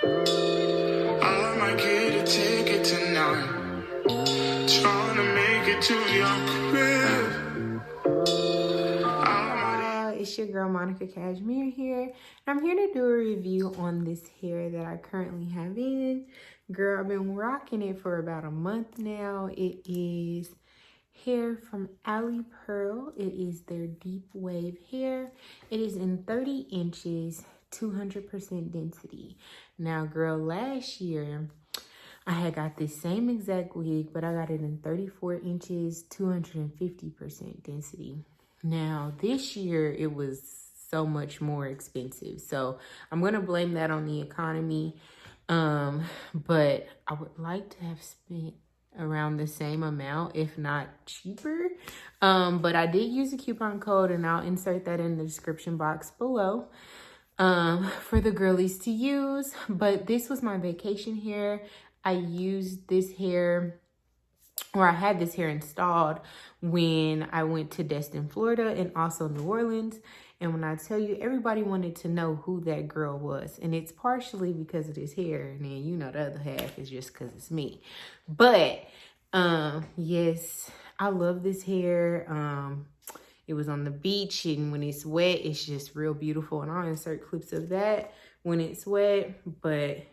I might get a ticket tonight, trying to make it to your crib. It's your girl Monica Cashmere here, and I'm here to do a review on this hair that I currently have in. Girl, I've been rocking it for about a month now. It is hair from AliPearl. It is their deep wave hair. It is in 30 inches, 200% density. Now, girl, last year I had got this same exact wig, but I got it in 34 inches, 250% density. Now, this year, it was so much more expensive. So, I'm going to blame that on the economy. But I would like to have spent around the same amount, if not cheaper. But I did use a coupon code, and I'll insert that in the description box below for the girlies to use. But this was my vacation hair. I used this hair, or I had this hair installed when I went to Destin, Florida, and also New Orleans. And when I tell you, everybody wanted to know who that girl was. And it's partially because of this hair. And then, you know, the other half is just because it's me. But, yes, I love this hair. It was on the beach, and when it's wet, it's just real beautiful. And I'll insert clips of that when it's wet. But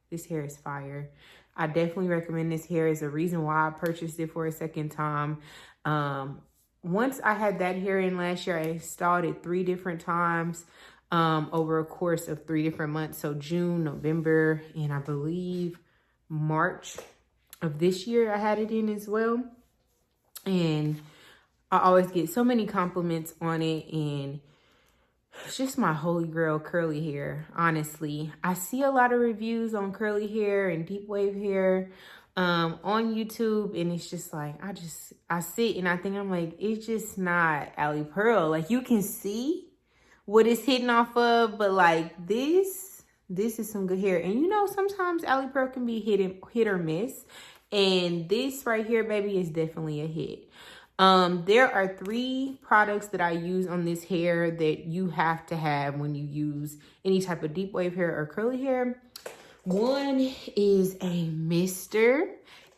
this hair is fire. I definitely recommend this hair. Is a reason why I purchased it for a second time. Once I had that hair in last year, I installed it 3 different times over a course of 3 different months. So June, November, and I believe March of this year I had it in as well. And I always get so many compliments on it, and it's just my holy grail curly hair, honestly. I see a lot of reviews on curly hair and deep wave hair on YouTube, and it's just like, I sit and I think, I'm like, it's just not AliPearl. Like, you can see what it's hitting off of, but like this is some good hair. And you know, sometimes AliPearl can be hit or miss, and this right here, baby, is definitely a hit. There are 3 products that I use on this hair that you have to have when you use any type of deep wave hair or curly hair. One is a mister.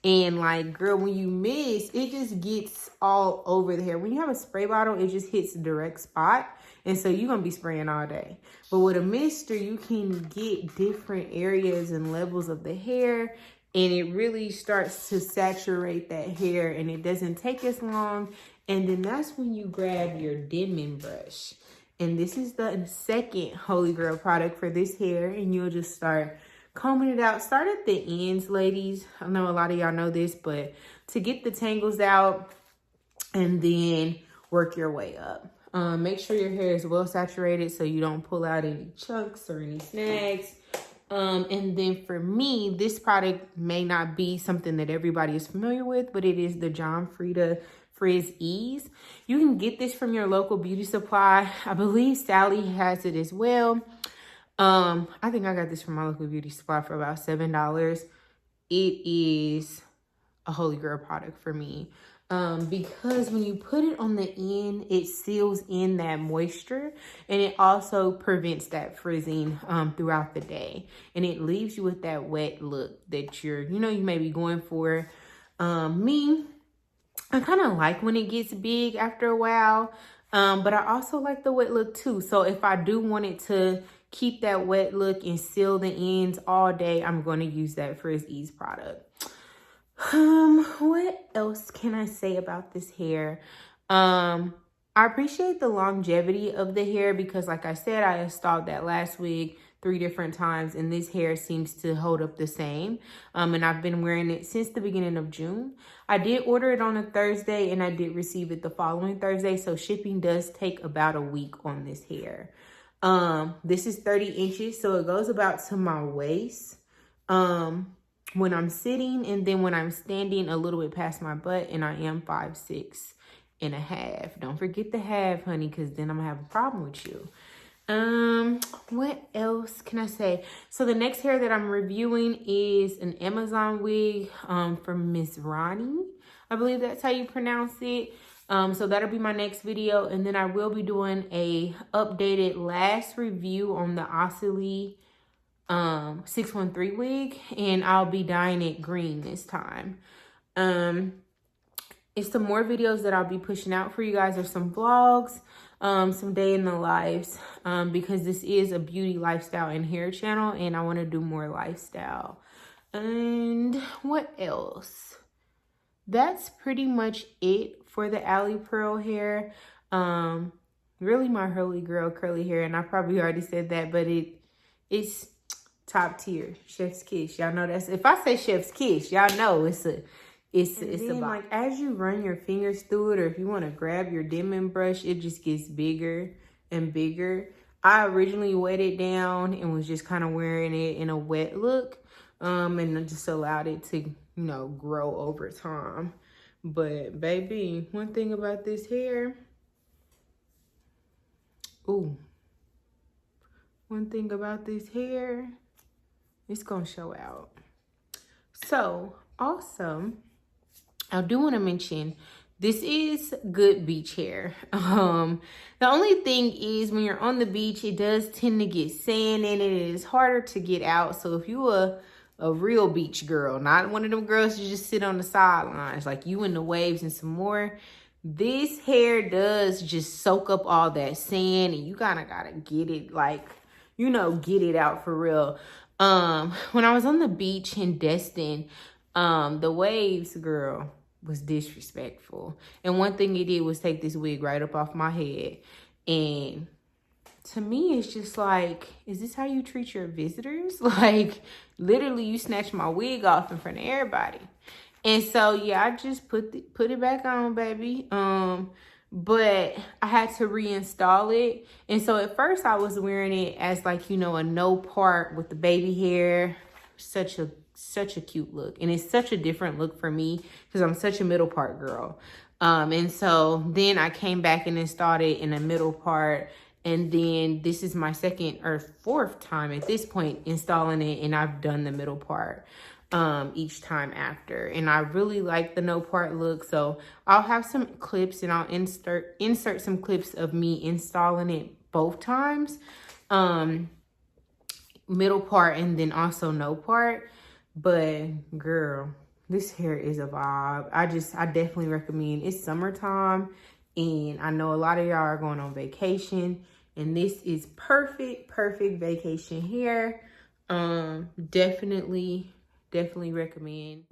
And like, girl, when you mist, it just gets all over the hair. When you have a spray bottle, it just hits the direct spot. And so you're going to be spraying all day. But with a mister, you can get different areas and levels of the hair, and it really starts to saturate that hair, and it doesn't take as long. And then that's when you grab your dimming brush. And this is the second holy grail product for this hair. And you'll just start combing it out. Start at the ends, ladies. I know a lot of y'all know this, but to get the tangles out, and then work your way up. Make sure your hair is well saturated so you don't pull out any chunks or any snags. And then for me, this product may not be something that everybody is familiar with, but it is the John Frieda Frizz Ease. You can get this from your local beauty supply. I believe Sally has it as well. I think I got this from my local beauty supply for about $7. It is a holy grail product for me. Because when you put it on the end, it seals in that moisture, and it also prevents that frizzing throughout the day, and it leaves you with that wet look that you may be going for. Me, I kind of like when it gets big after a while, but I also like the wet look too. So if I do want it to keep that wet look and seal the ends all day, I'm going to use that Frizz Ease product. What else can I say about this hair? I appreciate the longevity of the hair because, like I said, I installed that last wig 3 different times, and this hair seems to hold up the same. And I've been wearing it since the beginning of June. I did order it on a Thursday, and I did receive it the following Thursday, so shipping does take about a week on this hair. This is 30 inches, so it goes about to my waist. When I'm sitting, and then when I'm standing, a little bit past my butt, and I am 5'6.5". Don't forget the half, honey, because then I'm gonna have a problem with you. What else can I say? So the next hair that I'm reviewing is an Amazon wig from Miss Ronnie. I believe that's how you pronounce it. So that'll be my next video, and then I will be doing a updated last review on the 613 wig, and I'll be dyeing it green this time. It's some more videos that I'll be pushing out for you guys, or some vlogs, some day in the lives, because this is a beauty, lifestyle, and hair channel, and I want to do more lifestyle. And what else? That's pretty much it for the AliPearl hair. Really my holy girl curly hair, and I probably already said that, but it's top tier, chef's kiss. Y'all know that's, if I say chef's kiss, y'all know it's a like, as you run your fingers through it, or if you want to grab your dimming brush, it just gets bigger and bigger. I originally wet it down and was just kind of wearing it in a wet look, and I just allowed it to, you know, grow over time. But baby, one thing about this hair, one thing about this hair, it's gonna show out. So also, I do want to mention, this is good beach hair. The only thing is, when you're on the beach, it does tend to get sand in it. It is harder to get out. So if you a real beach girl, not one of them girls who just sit on the sidelines, like you in the waves and some more, this hair does just soak up all that sand, and you kind of gotta get it, like, you know, get it out for real. When I was on the beach in Destin, the waves, girl, was disrespectful. And one thing it did was take this wig right up off my head. And to me, it's just like, is this how you treat your visitors? Like, literally, you snatched my wig off in front of everybody. And so, yeah, I just put it back on, baby. But I had to reinstall it. And so at first I was wearing it as, like, you know, a no part with the baby hair. Such a cute look, and it's such a different look for me because I'm such a middle part girl. And so then I came back and installed it in a middle part, and then this is my second or fourth time at this point installing it, and I've done the middle part each time after, and I really like the no part look. So I'll have some clips, and I'll insert some clips of me installing it both times, middle part and then also no part. But girl, this hair is a vibe. I definitely recommend. It's summertime, and I know a lot of y'all are going on vacation, and this is perfect vacation hair. Definitely recommend.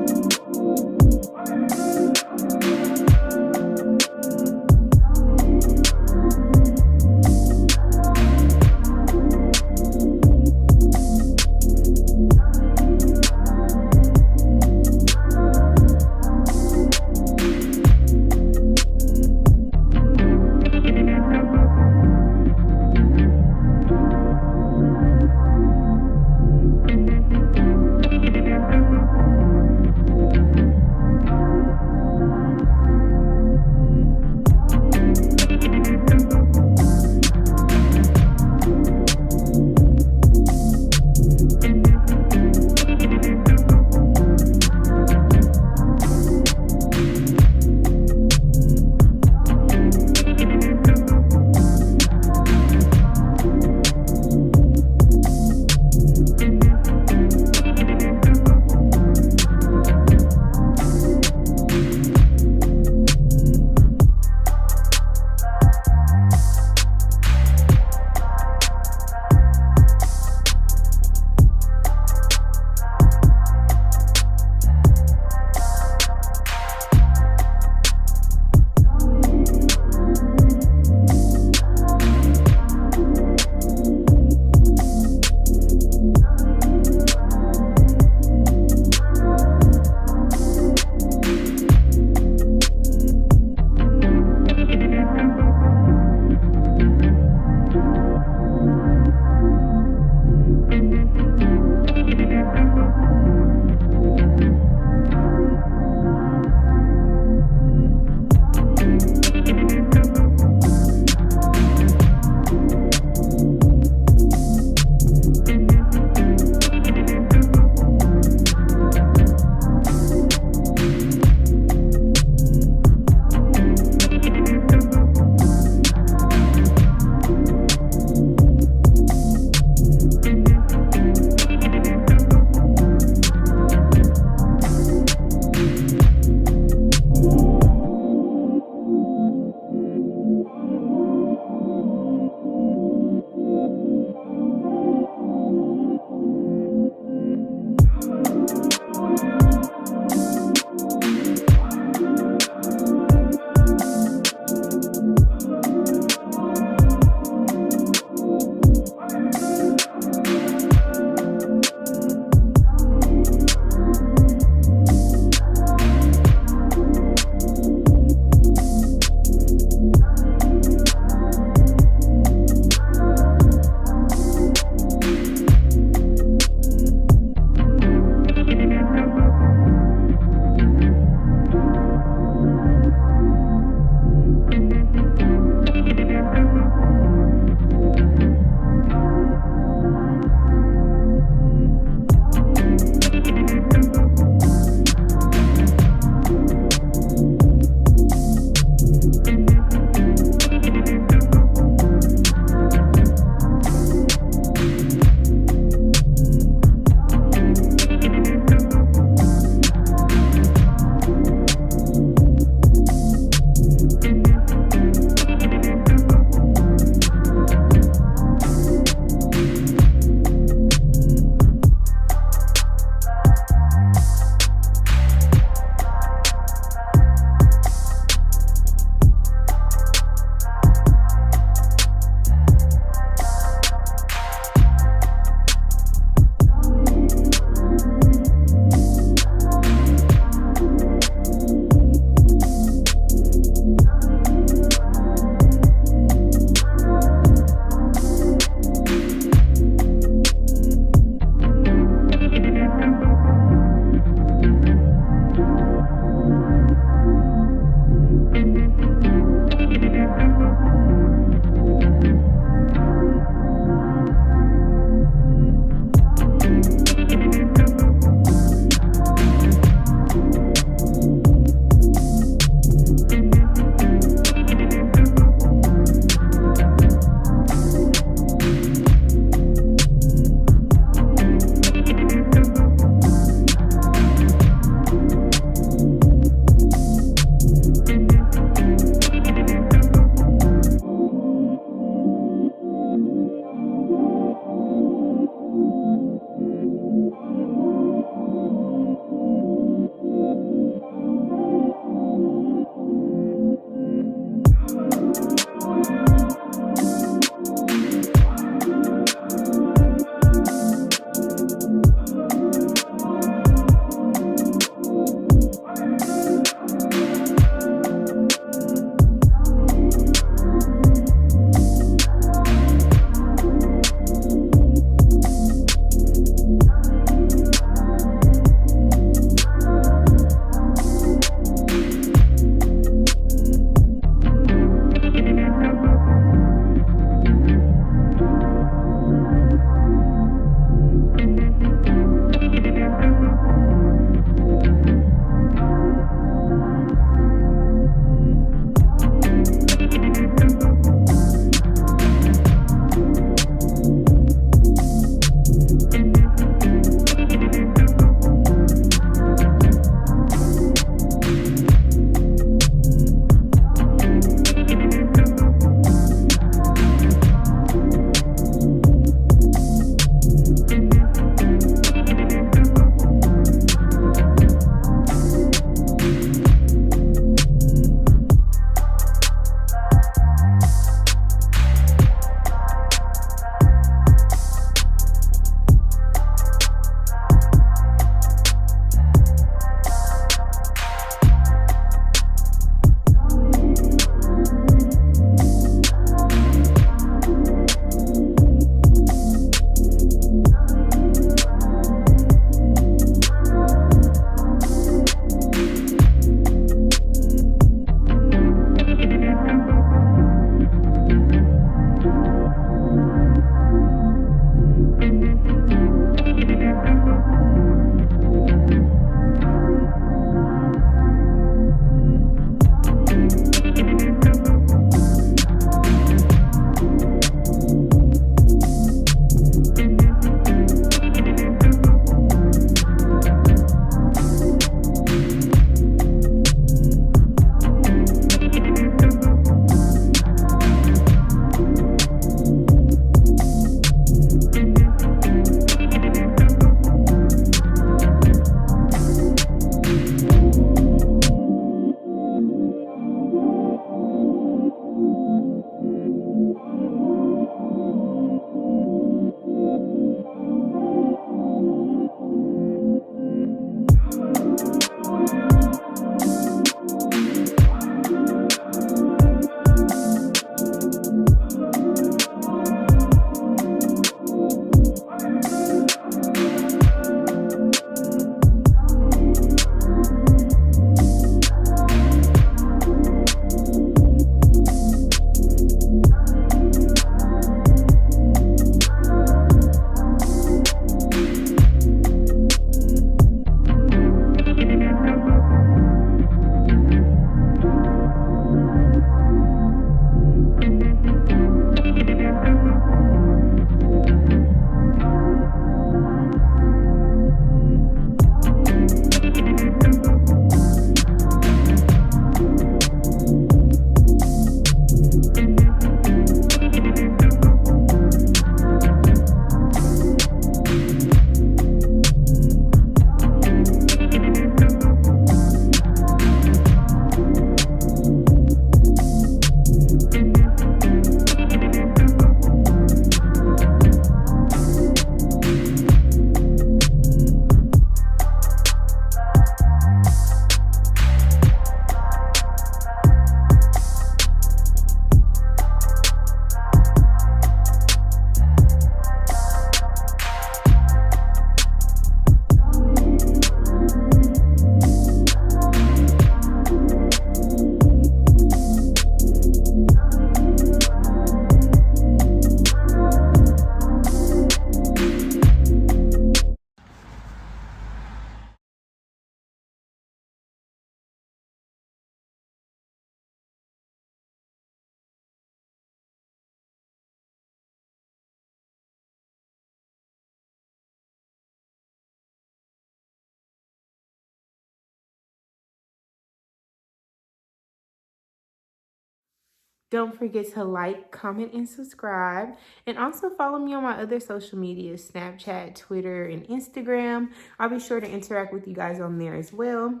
Don't forget to like, comment, and subscribe. And also follow me on my other social media, Snapchat, Twitter, and Instagram. I'll be sure to interact with you guys on there as well.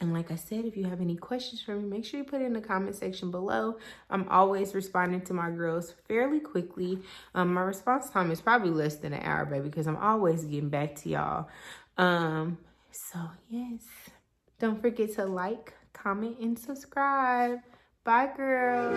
And like I said, if you have any questions for me, make sure you put it in the comment section below. I'm always responding to my girls fairly quickly. My response time is probably less than an hour, baby, because I'm always getting back to y'all. So yes, don't forget to like, comment, and subscribe. Bye, girl.